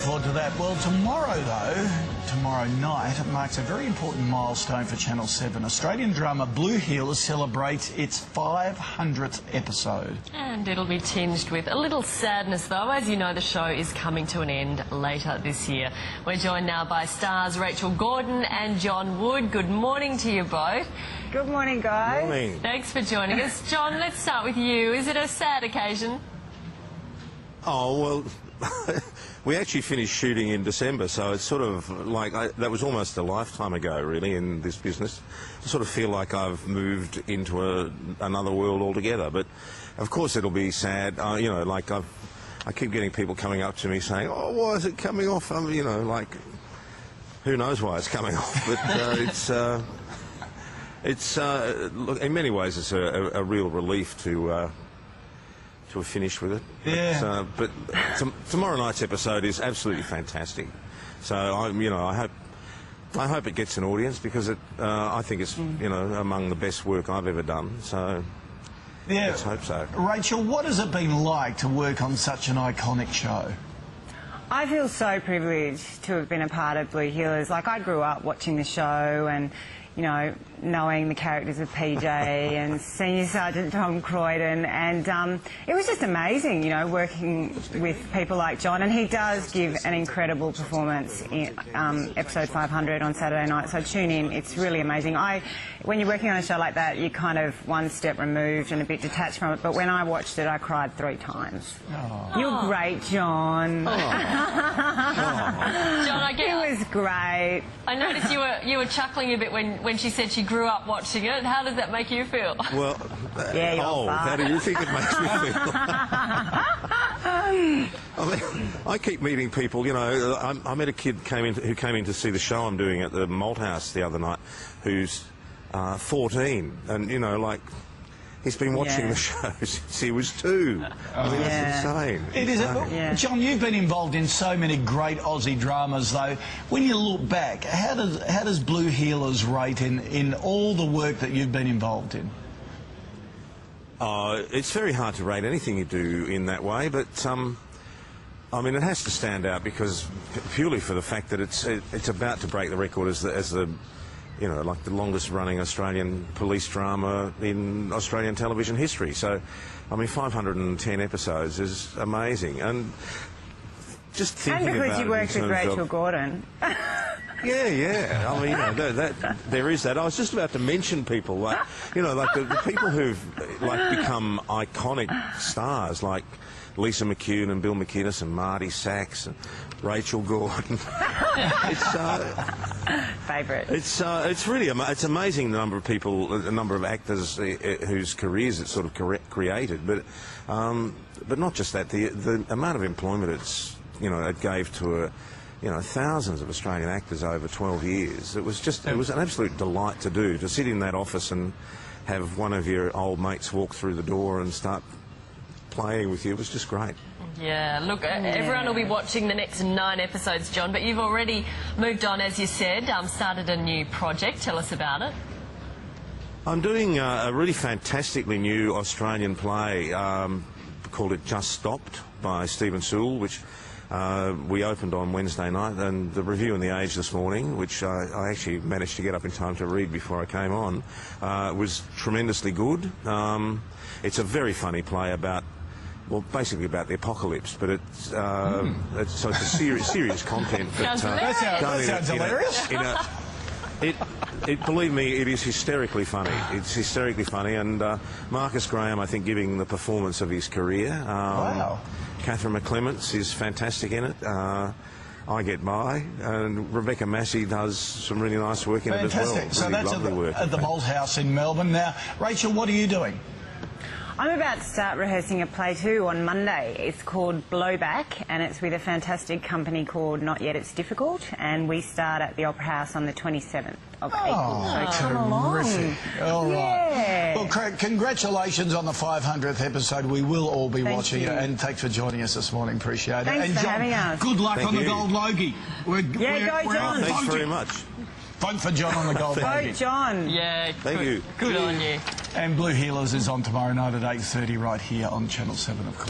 forward to that. Well, tomorrow night, marks a very important milestone for Channel 7. Australian drama Blueheelers celebrates its 500th episode. And it'll be tinged with a little sadness, though. As you know, the show is coming to an end later this year. We're joined now by stars Rachel Gordon and John Wood. Good morning to you both. Good morning, guys. Good morning. Thanks for joining us. John, let's start with you. Is it a sad occasion? Oh, well, we actually finished shooting in December, so it's sort of like, that was almost a lifetime ago, really, in this business. I sort of feel like I've moved into another world altogether, but of course it'll be sad. You know, like I keep getting people coming up to me saying, oh, why is it coming off? You know, like, who knows why it's coming off, but look, in many ways it's a real relief to have finished with it. Yeah. But tomorrow night's episode is absolutely fantastic. So I hope it gets an audience, because I think it's among the best work I've ever done. So yeah, let's hope so. Rachel, what has it been like to work on such an iconic show? I feel so privileged to have been a part of Blueheelers. Like, I grew up watching the show and, you know, knowing the characters of PJ and Senior Sergeant Tom Croydon, and it was just amazing, you know, working with people like John, and he does give an incredible performance in episode 500 on Saturday night, so tune in, it's really amazing. When you're working on a show like that, you're kind of one step removed and a bit detached from it, but when I watched it, I cried 3 times. Oh. You're great, John. Oh. John, it was great. I noticed you were chuckling a bit when she said she grew up watching it. How does that make you feel? Well, yeah, how do you think it makes me feel? I mean, I keep meeting people. You know, I met a kid who came in to see the show I'm doing at the Malt House the other night, who's 14, and you know, like, he's been watching the show since he was 2. I mean, that's insane. It is. John, you've been involved in so many great Aussie dramas, though. When you look back, how does Blueheelers rate in all the work that you've been involved in? It's very hard to rate anything you do in that way, but I mean, it has to stand out because purely for the fact that it's about to break the record as the you know, like the longest-running Australian police drama in Australian television history. So, I mean, 510 episodes is amazing. And just thinking about it... And because you worked with Rachel Gordon. Yeah. I mean, you know, there is that. I was just about to mention people, like, you know, like the people who've, like, become iconic stars, like Lisa McCune and Bill McInnes and Marty Sachs and Rachel Gordon. Favourite. It's really it's amazing the number of people, the number of actors whose careers it's sort of created. But not just that. The amount of employment it gave to thousands of Australian actors over 12 years. It was an absolute delight to do, to sit in that office and have one of your old mates walk through the door and start playing with you. It was just great. Yeah, look, everyone will be watching the next 9 episodes, John, but you've already moved on, as you said, started a new project. Tell us about it. I'm doing a really fantastically new Australian play called It Just Stopped by Stephen Sewell, which we opened on Wednesday night, and the review in The Age this morning, which I actually managed to get up in time to read before I came on, was tremendously good. It's a very funny play about, well, basically about the apocalypse, but it's a serious content. But, that sounds hilarious. Believe me, it is hysterically funny. It's hysterically funny, and Marcus Graham, I think, giving the performance of his career. Wow. Catherine McClements is fantastic in it. I get by, and Rebecca Massey does some really nice work in it as well. So really that's at the Malt House in Melbourne. Now, Rachel, what are you doing? I'm about to start rehearsing a play too on Monday. It's called Blowback, and it's with a fantastic company called Not Yet It's Difficult, and we start at the Opera House on the 27th of April. So come along. Terrific. All right. Yeah. Well, congratulations on the 500th episode. We will all be watching it, and thanks for joining us this morning. Appreciate it. Thanks and for John, having us. good luck on the Gold Logie. Go John. Thanks very much. Vote for John on the Gold Logie. Vote John. Yeah, Thank you. Good on you. And Blueheelers is on tomorrow night at 8:30 right here on Channel 7, of course.